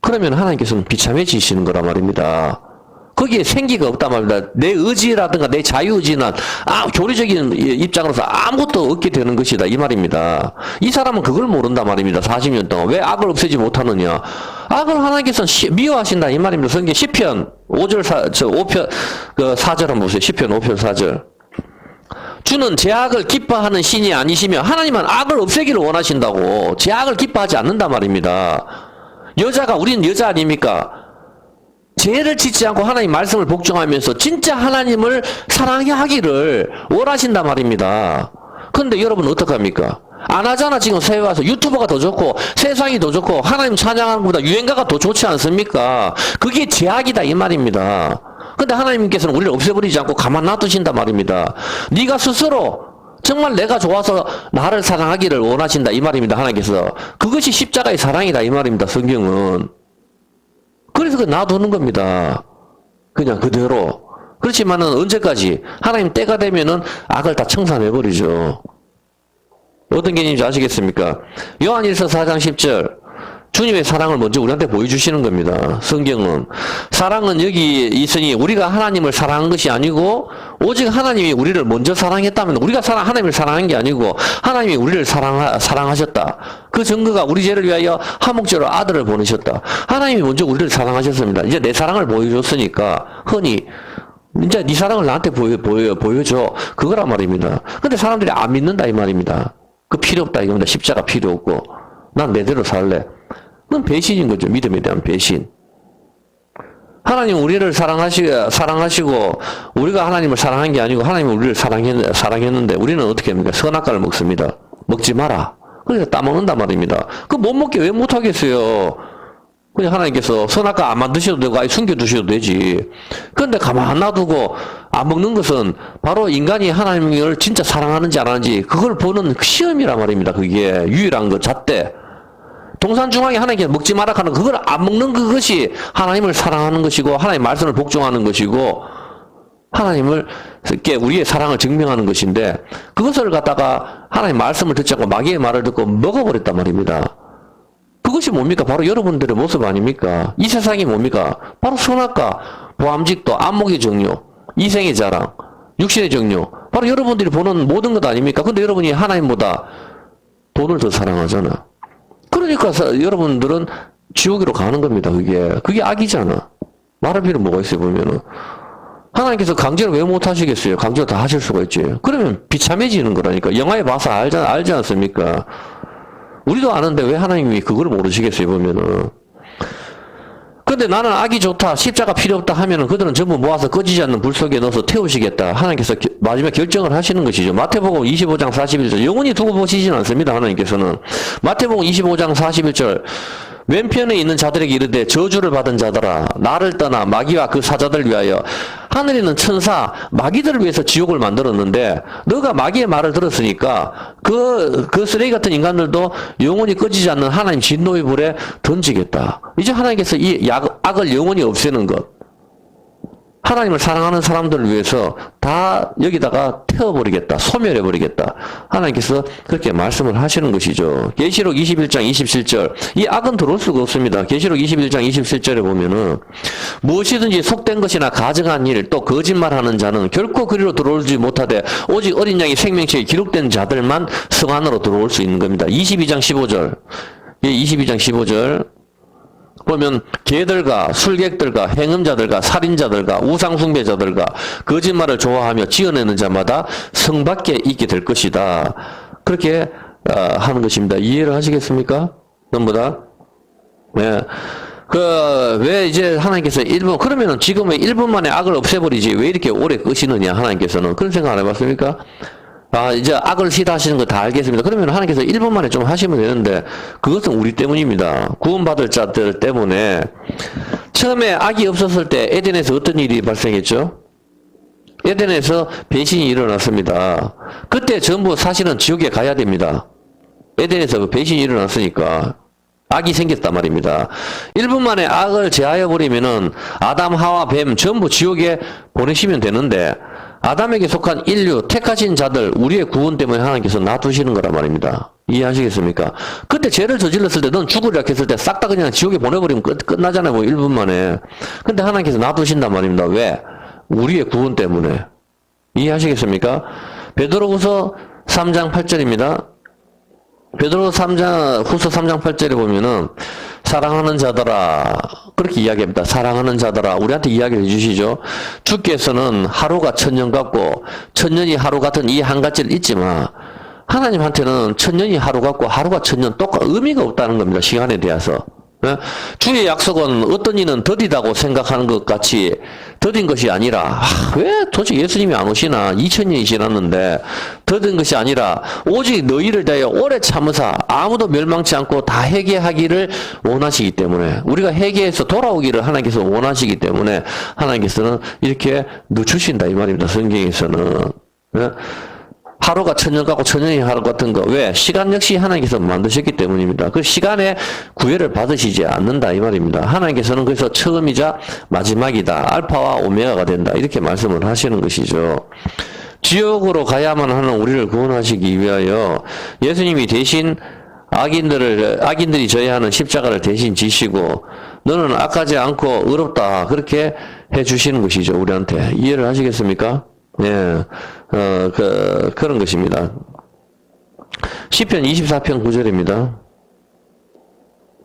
그러면 하나님께서는 비참해지시는 거란 말입니다. 거기에 생기가 없단 말입니다. 내 의지라든가 내 자유의지나 교리적인 입장으로서 아무것도 없게 되는 것이다 이 말입니다. 이 사람은 그걸 모른단 말입니다. 40년 동안 왜 악을 없애지 못하느냐. 악을 하나님께서 미워하신다 이 말입니다. 성경 10편 5절 5편 4절 한번 보세요. 10편 5편 4절. 주는 제 악을 기뻐하는 신이 아니시며 하나님은 악을 없애기를 원하신다고. 제 악을 기뻐하지 않는단 말입니다. 우리는 여자 아닙니까? 죄를 짓지 않고 하나님 말씀을 복종하면서 진짜 하나님을 사랑하기를 원하신단 말입니다. 그런데 여러분 어떡합니까? 안 하잖아. 지금 세계 와서 유튜버가 더 좋고 세상이 더 좋고 하나님 찬양하는 것보다 유행가가 더 좋지 않습니까? 그게 제약이다 이 말입니다. 근데 하나님께서는 우리를 없애버리지 않고 가만 놔두신단 말입니다. 네가 스스로 정말 내가 좋아서 나를 사랑하기를 원하신다 이 말입니다. 하나님께서. 그것이 십자가의 사랑이다 이 말입니다. 성경은. 그래서 그 놔두는 겁니다. 그냥 그대로. 그렇지만은 언제까지? 하나님 때가 되면은 악을 다 청산해버리죠. 어떤 개념인지 아시겠습니까? 요한일서 4장 10절. 주님의 사랑을 먼저 우리한테 보여주시는 겁니다. 성경은. 사랑은 여기 있으니 우리가 하나님을 사랑한 것이 아니고 오직 하나님이 우리를 먼저 사랑했다면 우리가 하나님을 사랑한 게 아니고 하나님이 우리를 사랑하셨다. 그 증거가 우리 죄를 위하여 한목적으로 아들을 보내셨다. 하나님이 먼저 우리를 사랑하셨습니다. 이제 내 사랑을 보여줬으니까 흔히 이제 네 사랑을 나한테 보여줘. 그거란 말입니다. 근데 사람들이 안 믿는다 이 말입니다. 그 필요 없다 이겁니다. 십자가 필요 없고 난 내대로 살래. 그건 배신인 거죠. 믿음에 대한 배신. 하나님 우리를 사랑하시고 우리가 하나님을 사랑한 게 아니고 하나님은 우리를 사랑했는데 우리는 어떻게 합니까? 선악과를 먹습니다. 먹지 마라. 그래서 따먹는단 말입니다. 그 못 먹게 왜 못하겠어요? 그냥 하나님께서 선악과 안 만드셔도 되고 아예 숨겨두셔도 되지. 그런데 가만 놔두고 안 먹는 것은 바로 인간이 하나님을 진짜 사랑하는지 안 하는지 그걸 보는 시험이란 말입니다. 그게 유일한 것 잣대. 동산중앙에 하나님께서 먹지 마라 하는 그걸 안 먹는 그것이 하나님을 사랑하는 것이고 하나님의 말씀을 복종하는 것이고 하나님을 우리의 사랑을 증명하는 것인데 그것을 갖다가 하나님의 말씀을 듣지 않고 마귀의 말을 듣고 먹어버렸단 말입니다. 그것이 뭡니까? 바로 여러분들의 모습 아닙니까? 이 세상이 뭡니까? 바로 선악과, 보암직도, 안목의 정욕, 이생의 자랑, 육신의 정욕. 바로 여러분들이 보는 모든 것 아닙니까? 근데 여러분이 하나님보다 돈을 더 사랑하잖아. 그러니까 여러분들은 지옥으로 가는 겁니다. 그게 악이잖아. 말할 필요 뭐가 있어요, 보면은. 하나님께서 강제로 왜 못 하시겠어요? 강제로 다 하실 수가 있지. 그러면 비참해지는 거라니까. 영화에 봐서 알지 않습니까? 우리도 아는데 왜 하나님이 그걸 모르시겠어요, 보면은. 근데 나는 악이 좋다, 십자가 필요 없다 하면은 그들은 전부 모아서 꺼지지 않는 불 속에 넣어서 태우시겠다. 하나님께서 마지막 결정을 하시는 것이죠. 마태복음 25장 41절. 영원히 두고 보시진 않습니다, 하나님께서는. 마태복음 25장 41절. 왼편에 있는 자들에게 이르되 저주를 받은 자들아 나를 떠나 마귀와 그 사자들 위하여. 하늘에 있는 천사 마귀들을 위해서 지옥을 만들었는데 너가 마귀의 말을 들었으니까 그 쓰레기 같은 인간들도 영원히 꺼지지 않는 하나님 진노의 불에 던지겠다. 이제 하나님께서 이 악을 영원히 없애는 것, 하나님을 사랑하는 사람들을 위해서 다 여기다가 태워버리겠다. 소멸해버리겠다. 하나님께서 그렇게 말씀을 하시는 것이죠. 계시록 21장 27절. 이 악은 들어올 수가 없습니다. 계시록 21장 27절에 보면은 무엇이든지 속된 것이나 가증한 일 또 거짓말하는 자는 결코 그리로 들어오지 못하되 오직 어린 양의 생명책에 기록된 자들만 성 안으로 들어올 수 있는 겁니다. 22장 15절. 22장 15절. 보면 개들과 술객들과 행음자들과 살인자들과 우상숭배자들과 거짓말을 좋아하며 지어내는 자마다 성 밖에 있게 될 것이다. 그렇게 하는 것입니다. 이해를 하시겠습니까? 전부 다? 네. 왜 이제 하나님께서 1분, 그러면은 지금 왜 1분 만에 악을 없애버리지 왜 이렇게 오래 끄시느냐, 하나님께서는. 그런 생각 안 해봤습니까? 이제 악을 시다하시는 거 다 알겠습니다. 그러면 하나님께서 1분 만에 좀 하시면 되는데, 그것은 우리 때문입니다. 구원받을 자들 때문에. 처음에 악이 없었을 때 에덴에서 어떤 일이 발생했죠? 에덴에서 배신이 일어났습니다. 그때 전부 사실은 지옥에 가야 됩니다. 에덴에서 배신이 일어났으니까. 악이 생겼단 말입니다. 1분 만에 악을 제하여 버리면은 아담, 하와, 뱀 전부 지옥에 보내시면 되는데, 아담에게 속한 인류, 택하신 자들, 우리의 구원 때문에 하나님께서 놔두시는 거란 말입니다. 이해하시겠습니까? 그때 죄를 저질렀을 때, 넌 죽으리라 했을 때 싹 다 그냥 지옥에 보내버리면 끝나잖아요. 뭐 1분 만에. 근데 하나님께서 놔두신단 말입니다. 왜? 우리의 구원 때문에. 이해하시겠습니까? 베드로후서 3장 8절입니다. 베드로후서 3장 8절에 보면은 사랑하는 자들아, 그렇게 이야기합니다. 사랑하는 자들아, 우리한테 이야기를 해주시죠. 주께서는 하루가 천년 같고 천년이 하루 같은 이 한 가지를 잊지 마. 하나님한테는 천년이 하루 같고 하루가 천년 의미가 없다는 겁니다. 시간에 대해서. 예? 주의 약속은 어떤 이는 더디다고 생각하는 것 같이 더딘 것이 아니라 왜 도대체 예수님이 안 오시나 2000년이 지났는데 더딘 것이 아니라 오직 너희를 대하여 오래 참으사 아무도 멸망치 않고 다 회개하기를 원하시기 때문에 우리가 회개해서 돌아오기를 하나님께서 원하시기 때문에 하나님께서는 이렇게 늦추신다 이 말입니다. 성경에서는. 예? 하루가 천년 같고 천년이 하루 같은 거. 왜? 시간 역시 하나님께서 만드셨기 때문입니다. 그 시간에 구애를 받으시지 않는다 이 말입니다. 하나님께서는 그래서 처음이자 마지막이다. 알파와 오메가가 된다. 이렇게 말씀을 하시는 것이죠. 지옥으로 가야만 하는 우리를 구원하시기 위하여 예수님이 대신 악인들이 져야 하는 십자가를 대신 지시고 너는 악하지 않고 의롭다. 그렇게 해 주시는 것이죠. 우리한테. 이해를 하시겠습니까? 예, 그런 것입니다. 시편 24편 9절입니다.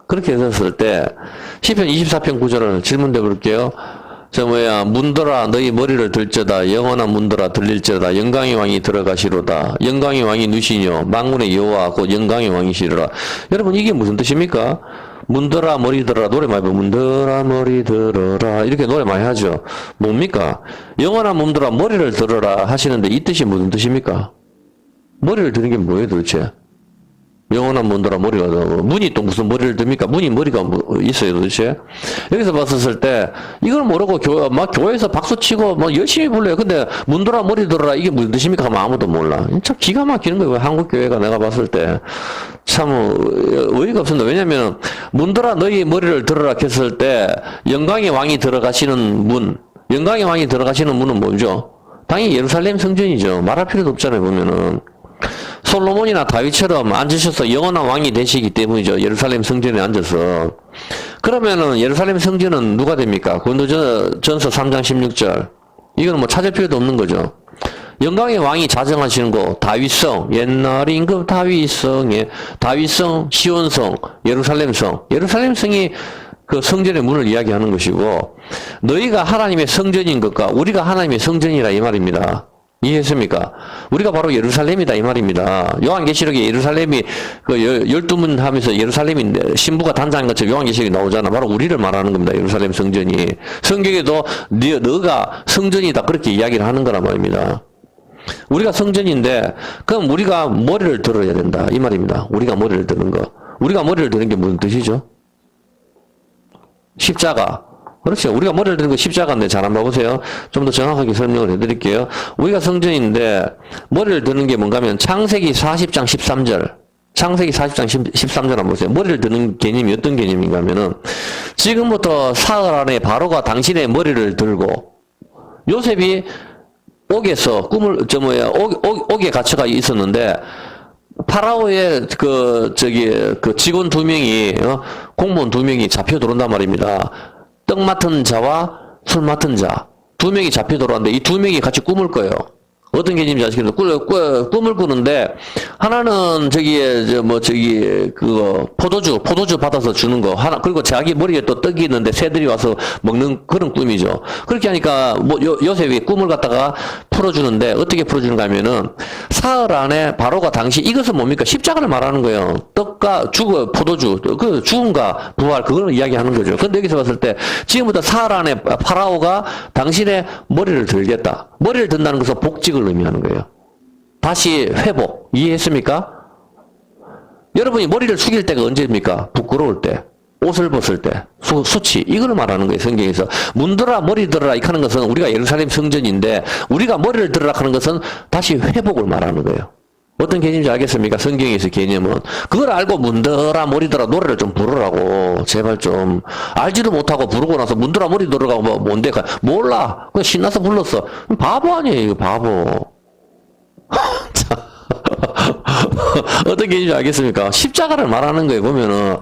그렇게 했을 때, 시편 24편 9절을 질문해 볼게요. 문들아, 너희 머리를 들저다. 영원한 문들아, 들릴저다. 영광의 왕이 들어가시로다. 영광의 왕이 누시뇨. 만군의 여호와 곧 영광의 왕이시로라. 여러분, 이게 무슨 뜻입니까? 문들아 머리 들어라 노래 많이 부르고 문들아 머리 들어라 이렇게 노래 많이 하죠. 뭡니까? 영원한 문들아 머리를 들어라 하시는데 이 뜻이 무슨 뜻입니까? 머리를 드는 게 뭐예요 도대체? 영원한 문들아 머리가 문이 또 무슨 머리를 듭니까? 문이 머리가 있어요 도대체? 여기서 봤었을 때 이걸 모르고 교회에서 박수치고 열심히 불러요. 근데 문들아 머리 들어라 이게 무슨 뜻입니까? 하면 아무도 몰라. 참 기가 막히는 거예요. 한국교회가 내가 봤을 때 참 어이가 없습니다. 왜냐면 문들아 너희 머리를 들어라 했을 때 영광의 왕이 들어가시는 문, 영광의 왕이 들어가시는 문은 뭐죠? 당연히 예루살렘 성전이죠. 말할 필요도 없잖아요. 보면은 솔로몬이나 다윗처럼 앉으셔서 영원한 왕이 되시기 때문이죠. 예루살렘 성전에 앉아서. 그러면은 예루살렘 성전은 누가 됩니까? 고린도전서 3장 16절. 이거는 찾을 필요도 없는 거죠. 영광의 왕이 자정하시는 곳, 다윗성, 옛날 임금 다윗성에, 다윗성, 시온성, 예루살렘성. 예루살렘성이 그 성전의 문을 이야기하는 것이고, 너희가 하나님의 성전인 것과 우리가 하나님의 성전이라 이 말입니다. 이해했습니까? 우리가 바로 예루살렘이다 이 말입니다. 요한계시록에 예루살렘이 그 12문 하면서 예루살렘인데 신부가 단장한 것처럼 요한계시록이 나오잖아. 바로 우리를 말하는 겁니다. 예루살렘 성전이. 성경에도 너가 성전이다 그렇게 이야기를 하는 거란 말입니다. 우리가 성전인데 그럼 우리가 머리를 들어야 된다 이 말입니다. 우리가 머리를 드는 거. 우리가 머리를 드는 게 무슨 뜻이죠? 십자가. 그렇죠. 우리가 머리를 드는 거 십자가인데 잘 한번 봐보세요. 좀 더 정확하게 설명을 해드릴게요. 우리가 성전인데 머리를 드는 게 뭔가 하면 창세기 40장 13절. 창세기 40장 13절 한번 보세요. 머리를 드는 개념이 어떤 개념인가 하면은 지금부터 사흘 안에 바로가 당신의 머리를 들고 요셉이 옥에서 옥에 갇혀가 있었는데 파라오의 그 직원 2명이 공무원 2명이 잡혀 들어온단 말입니다. 떡 맡은 자와 술 맡은 자 2명이 잡혀 들어왔는데 이 2명이 같이 꿈을 꿔요. 어떤 개념인지 아시겠어요? 꿈을 꾸는데 하나는 포도주 받아서 주는 거 하나, 그리고 자기 머리에 또 떡이 있는데 새들이 와서 먹는 그런 꿈이죠. 그렇게 하니까 요셉이 꿈을 갖다가 풀어주는데 어떻게 풀어주는가 하면은 사흘 안에 바로가 당시 이것은 뭡니까? 십자가를 말하는 거예요. 떡과 포도주, 그 죽음과 부활 그걸 이야기하는 거죠. 근데 여기서 봤을 때 지금부터 사흘 안에 파라오가 당신의 머리를 들겠다. 머리를 든다는 것은 복직을 의미하는 거예요. 다시 회복. 이해했습니까? 여러분이 머리를 숙일 때가 언제입니까? 부끄러울 때. 옷을 벗을 때. 수치. 이걸 말하는 거예요. 성경에서. 문들아 머리 들어라 하는 것은 우리가 예루살렘 성전인데 우리가 머리를 들어라 하는 것은 다시 회복을 말하는 거예요. 어떤 개념인지 알겠습니까? 성경에서 개념은. 그걸 알고 문들아 머리 들어라 노래를 좀 부르라고. 제발 좀. 알지도 못하고 부르고 나서 문들아 머리 들어가 뭔데? 몰라. 그냥 신나서 불렀어. 바보 아니에요, 이거 바보. 어떤 개념인지 알겠습니까? 십자가를 말하는 거예요. 보면은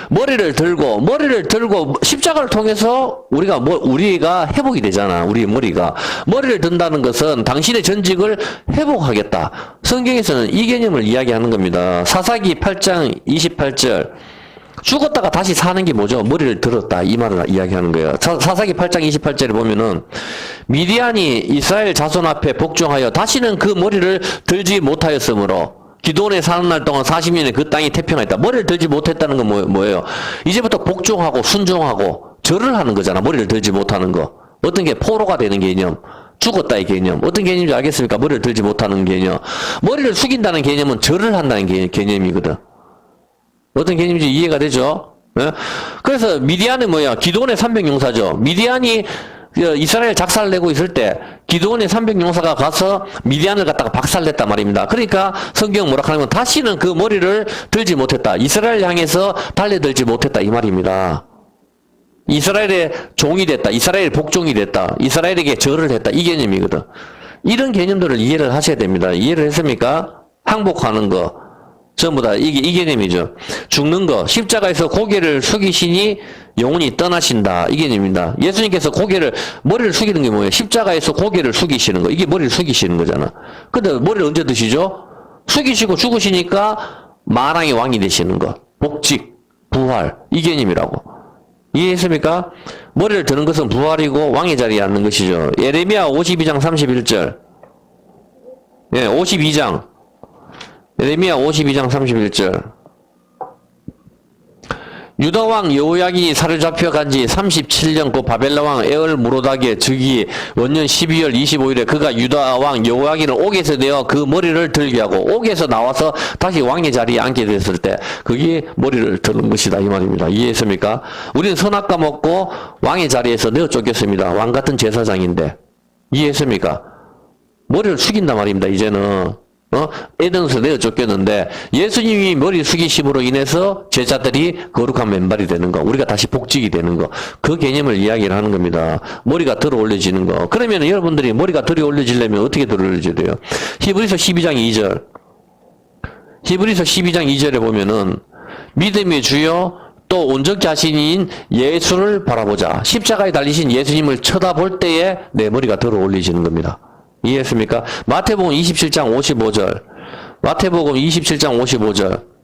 머리를 들고 십자가를 통해서 우리가 회복이 되잖아. 우리 머리를 든다는 것은 당신의 전직을 회복하겠다. 성경에서는 이 개념을 이야기하는 겁니다. 사사기 8장 28절. 죽었다가 다시 사는 게 뭐죠? 머리를 들었다. 이 말을 이야기하는 거예요. 사사기 8장 28절에 보면은 미디안이 이스라엘 자손 앞에 복종하여 다시는 그 머리를 들지 못하였으므로 기도원에 사는 날 동안 40년에 그 땅이 태평하였다. 머리를 들지 못했다는 건 뭐예요? 이제부터 복종하고 순종하고 절을 하는 거잖아. 머리를 들지 못하는 거. 어떤 게 포로가 되는 개념, 죽었다의 개념. 어떤 개념인지 알겠습니까? 머리를 들지 못하는 개념. 머리를 숙인다는 개념은 절을 한다는 개념이거든. 어떤 개념인지 이해가 되죠? 예? 그래서 미디안은 뭐야? 기도원의 300용사죠. 미디안이 이스라엘 작살내고 있을 때 기드온의 300용사가 가서 미디안을 갖다가 박살냈단 말입니다. 그러니까 성경 뭐라 하냐면 다시는 그 머리를 들지 못했다. 이스라엘 향해서 달려들지 못했다 이 말입니다. 이스라엘의 종이 됐다. 이스라엘 복종이 됐다. 이스라엘에게 절을 했다. 이 개념이거든. 이런 개념들을 이해를 하셔야 됩니다. 이해를 했습니까? 항복하는 거 전부 다 이 개념이죠. 죽는 거, 십자가에서 고개를 숙이시니 영혼이 떠나신다. 이 개념입니다. 예수님께서 머리를 숙이는 게 뭐예요? 십자가에서 고개를 숙이시는 거. 이게 머리를 숙이시는 거잖아. 근데 머리를 언제 드시죠? 숙이시고 죽으시니까 만왕의 왕이 되시는 거. 복직, 부활. 이 개념이라고. 이해했습니까? 머리를 드는 것은 부활이고 왕의 자리에 앉는 것이죠. 예레미야 52장 31절. 예, 52장. 예레미야 52장 31절. 유다왕 여호야긴이 사로잡혀 간지 37년 그 바벨론왕 에얼무로닥의 즉위 원년 12월 25일에 그가 유다왕 여호야긴을 옥에서 내어 그 머리를 들게 하고 옥에서 나와서 다시 왕의 자리에 앉게 됐을 때 그게 머리를 드는 것이다 이 말입니다. 이해했습니까? 우리는 선악과 먹고 왕의 자리에서 내어 쫓겼습니다. 왕 같은 제사장인데 이해했습니까? 머리를 숙인단 말입니다. 이제는 에덴에서 내어 쫓겼는데 예수님이 머리 숙이심으로 인해서 제자들이 거룩한 맨발이 되는 거, 우리가 다시 복직이 되는 거, 그 개념을 이야기를 하는 겁니다. 머리가 들어 올려지는 거. 그러면 여러분들이 머리가 들어 올려지려면 어떻게 들어 올려져야 돼요? 히브리서 12장 2절. 히브리서 12장 2절에 보면은 믿음의 주여 또 온전 자신인 예수를 바라보자. 십자가에 달리신 예수님을 쳐다볼 때에 내 머리가 들어 올려지는 겁니다. 이해했습니까? 마태복음 27장 55절. 마태복음 27장 55절.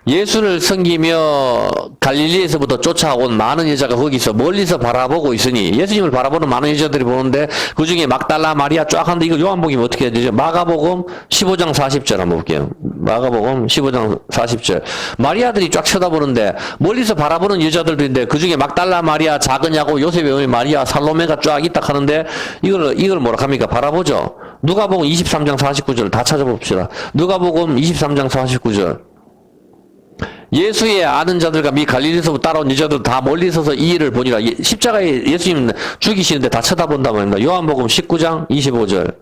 예수를 섬기며 갈릴리에서부터 쫓아온 많은 여자가 거기서 멀리서 바라보고 있으니 예수님을 바라보는 많은 여자들이 보는데 그 중에 막달라 마리아 쫙 하는데 이거 요한복음 어떻게 해야 되죠? 마가복음 15장 40절 한번 볼게요. 마가복음 15장 40절. 마리아들이 쫙 쳐다보는데 멀리서 바라보는 여자들도 있는데 그 중에 막달라 마리아, 작은 야곱, 요셉의 어머니 마리아, 살로메가 쫙 있다 하는데 이걸 뭐라 합니까? 바라보죠. 누가복음 23장 49절 다 찾아봅시다. 누가복음 23장 49절. 예수의 아는 자들과 미 갈릴리에서 따라온 여자들 다 멀리 서서 이 일을 보니라. 십자가에 예수님 죽이시는데 다 쳐다본단 말입니다. 요한복음 19장 25절.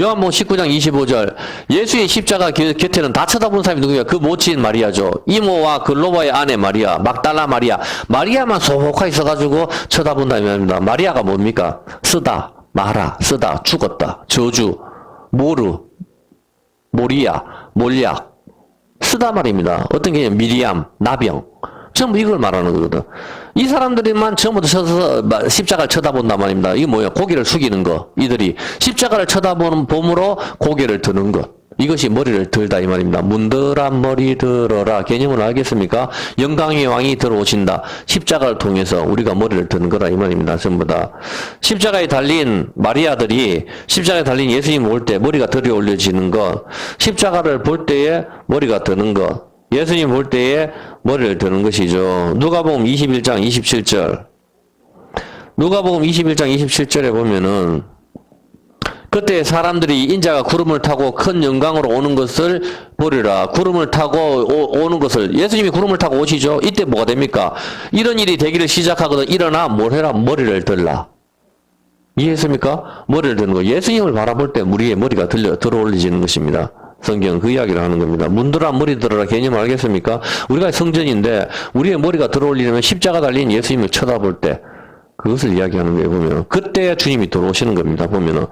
요한복음 19장 25절. 예수의 십자가 곁에는 다 쳐다본 사람이 누구야? 그 모친 마리아죠. 이모와 글로바의 아내 마리아, 막달라 마리아. 마리아만 소복하게 있어가지고 쳐다본다 이 말입니다. 마리아가 뭡니까? 쓰다, 마라, 쓰다, 죽었다, 저주, 모르, 모리아, 몰약. 쓰다 말입니다. 어떤 개념? 미리암, 나병. 전부 이걸 말하는 거거든. 이 사람들만 전부 서서 십자가를 쳐다본단 말입니다. 이게 뭐야? 고개를 숙이는 거. 이들이 십자가를 쳐다보는 봄으로 고개를 드는 것. 이것이 머리를 들다 이 말입니다. 문드란 머리 들어라. 개념을 알겠습니까? 영광의 왕이 들어오신다. 십자가를 통해서 우리가 머리를 드는 거다 이 말입니다. 전부 다. 십자가에 달린 마리아들이 십자가에 달린 예수님 올 때 머리가 들어 올려지는 것. 십자가를 볼 때에 머리가 드는 것. 예수님 볼 때에 머리를 드는 것이죠. 누가복음 21장 27절. 누가복음 21장 27절에 보면은 그때 사람들이 인자가 구름을 타고 큰 영광으로 오는 것을 보리라. 구름을 타고 오는 것을. 예수님이 구름을 타고 오시죠. 이때 뭐가 됩니까? 이런 일이 되기를 시작하거든. 일어나 뭘 해라? 머리를 들라. 이해했습니까? 머리를 드는 거. 예수님을 바라볼 때 우리의 머리가 들어 올려지는 것입니다. 성경 그 이야기를 하는 겁니다. 문드라 머리 들어라 개념 알겠습니까? 우리가 성전인데 우리의 머리가 들어 올리려면 십자가 달린 예수님을 쳐다볼 때 그것을 이야기하는 거예요, 보면. 그때 주님이 들어오시는 겁니다, 보면은.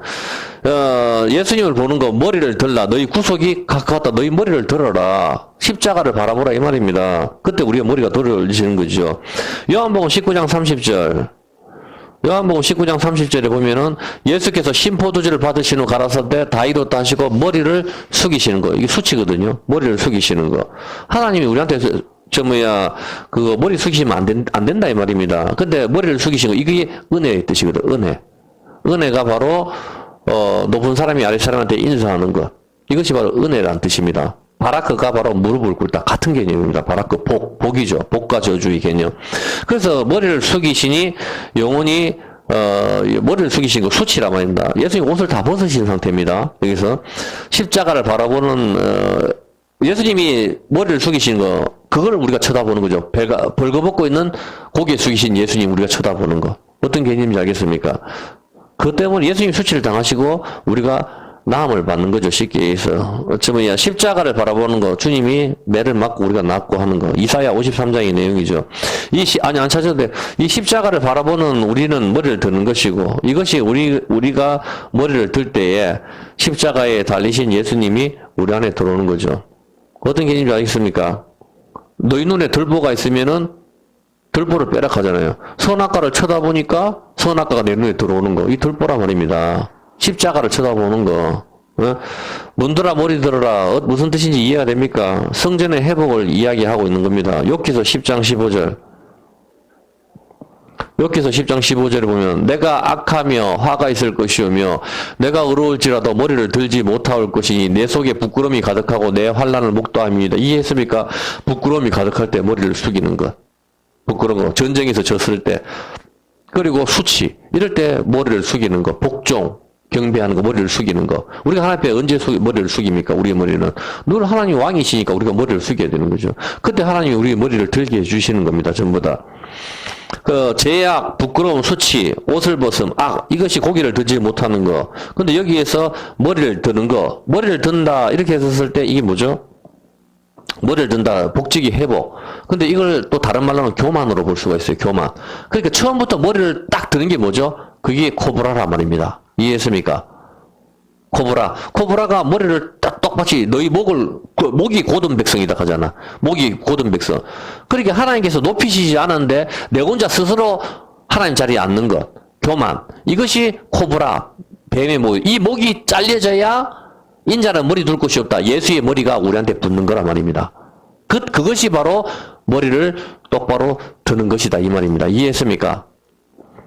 예수님을 보는 거, 머리를 들라. 너희 구속이 가까웠다. 너희 머리를 들어라. 십자가를 바라보라. 이 말입니다. 그때 우리가 머리가 들어올리시는 거죠. 요한복음 19장 30절. 요한복음 19장 30절에 보면은 예수께서 신포도주를 받으신 후 가라사대 다 이뤘다 하시고 머리를 숙이시는 거. 이게 수치거든요. 머리를 숙이시는 거. 하나님이 우리한테 그거 머리 숙이시면 안 된다 이 말입니다. 근데 머리를 숙이시는 거, 이게 은혜의 뜻이거든, 은혜. 은혜가 바로, 높은 사람이 아래 사람한테 인사하는 것. 이것이 바로 은혜란 뜻입니다. 바라크가 바로 무릎을 꿇다 같은 개념입니다. 바라크 복이죠. 복과 저주의 개념. 그래서 머리를 숙이시니 영혼이 머리를 숙이신 거 수치란 말입니다. 예수님 옷을 다 벗으신 상태입니다. 여기서 십자가를 바라보는 예수님이 머리를 숙이신 거 그걸 우리가 쳐다보는 거죠. 벌거벗고 있는 고개 숙이신 예수님 우리가 쳐다보는 거 어떤 개념인지 알겠습니까? 그것 때문에 예수님 수치를 당하시고 우리가 나음을 받는 거죠. 쉽게 얘기해서. 어쩌면 십자가를 바라보는 거, 주님이 매를 맞고 우리가 낫고 하는 거. 이사야 53장의 내용이죠. 아니, 안 찾아도 돼. 이 십자가를 바라보는 우리는 머리를 드는 것이고, 이것이 우리가 머리를 들 때에 십자가에 달리신 예수님이 우리 안에 들어오는 거죠. 어떤 개념인지 알겠습니까? 너희 눈에 들보가 있으면은 들보를 빼라 하잖아요. 선악과를 쳐다보니까 선악과가 내 눈에 들어오는 거. 이 들보란 말입니다. 십자가를 쳐다보는 거. 문들아 머리 들어라. 무슨 뜻인지 이해가 됩니까? 성전의 회복을 이야기하고 있는 겁니다. 욥기서 10장 15절. 욥기서 10장 15절에 보면 내가 악하며 화가 있을 것이오며 내가 의로울지라도 머리를 들지 못할 것이니 내 속에 부끄러움이 가득하고 내 환난을 목도함이다. 이해했습니까? 부끄러움이 가득할 때 머리를 숙이는 것. 부끄러운 거. 전쟁에서 졌을 때. 그리고 수치. 이럴 때 머리를 숙이는 거. 복종. 경배하는 거, 머리를 숙이는 거. 우리가 하나님 앞에 언제 머리를 숙입니까? 우리의 머리는. 늘 하나님 왕이시니까 우리가 머리를 숙여야 되는 거죠. 그때 하나님이 우리의 머리를 들게 해주시는 겁니다. 전부 다. 제약, 부끄러움, 수치, 옷을 벗음, 이것이 고기를 들지 못하는 거. 근데 여기에서 머리를 드는 거, 머리를 든다, 이렇게 했었을 때 이게 뭐죠? 머리를 든다, 복직이 회복. 근데 이걸 또 다른 말로는 교만으로 볼 수가 있어요, 교만. 그러니까 처음부터 머리를 딱 드는 게 뭐죠? 그게 코브라란 말입니다. 이해했습니까? 코브라가 머리를 딱 똑같이 너희 목이 고든 백성이다 하잖아. 목이 고든 백성. 그러니까 하나님께서 높이시지 않은데 내 혼자 스스로 하나님 자리에 앉는 것. 교만. 이것이 코브라. 뱀의 목. 이 목이 잘려져야 인자는 머리 둘 곳이 없다. 예수의 머리가 우리한테 붙는 거란 말입니다. 그것이 바로 머리를 똑바로 드는 것이다. 이 말입니다. 이해했습니까?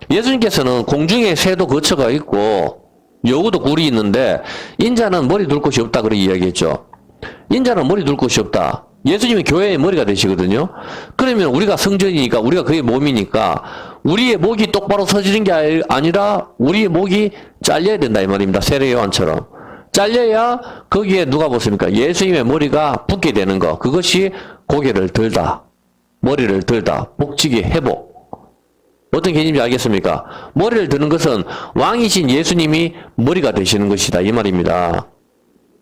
예수님께서는 공중에 새도 거처가 있고 여우도 굴이 있는데 인자는 머리 둘 곳이 없다 그렇게 이야기했죠. 인자는 머리 둘 곳이 없다. 예수님이 교회의 머리가 되시거든요. 그러면 우리가 성전이니까 우리가 그의 몸이니까 우리의 목이 똑바로 서지는 게 아니라 우리의 목이 잘려야 된다 이 말입니다. 세례 요한처럼. 잘려야 거기에 누가 붙습니까? 예수님의 머리가 붙게 되는 거. 그것이 고개를 들다. 머리를 들다. 복직의 회복. 어떤 개념인지 알겠습니까? 머리를 드는 것은 왕이신 예수님이 머리가 되시는 것이다. 이 말입니다.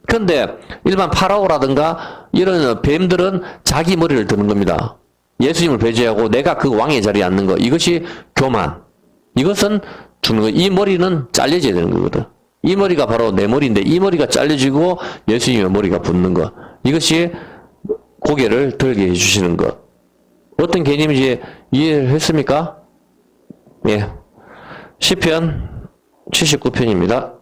그런데 일반 파라오라든가 이런 뱀들은 자기 머리를 드는 겁니다. 예수님을 배제하고 내가 그 왕의 자리에 앉는 거. 이것이 교만. 이것은 주는 거. 이 머리는 잘려져야 되는 거거든. 이 머리가 바로 내 머리인데 이 머리가 잘려지고 예수님의 머리가 붙는 것. 이것이 고개를 들게 해주시는 것. 어떤 개념인지 이해를 했습니까? 예. 시편 79편입니다.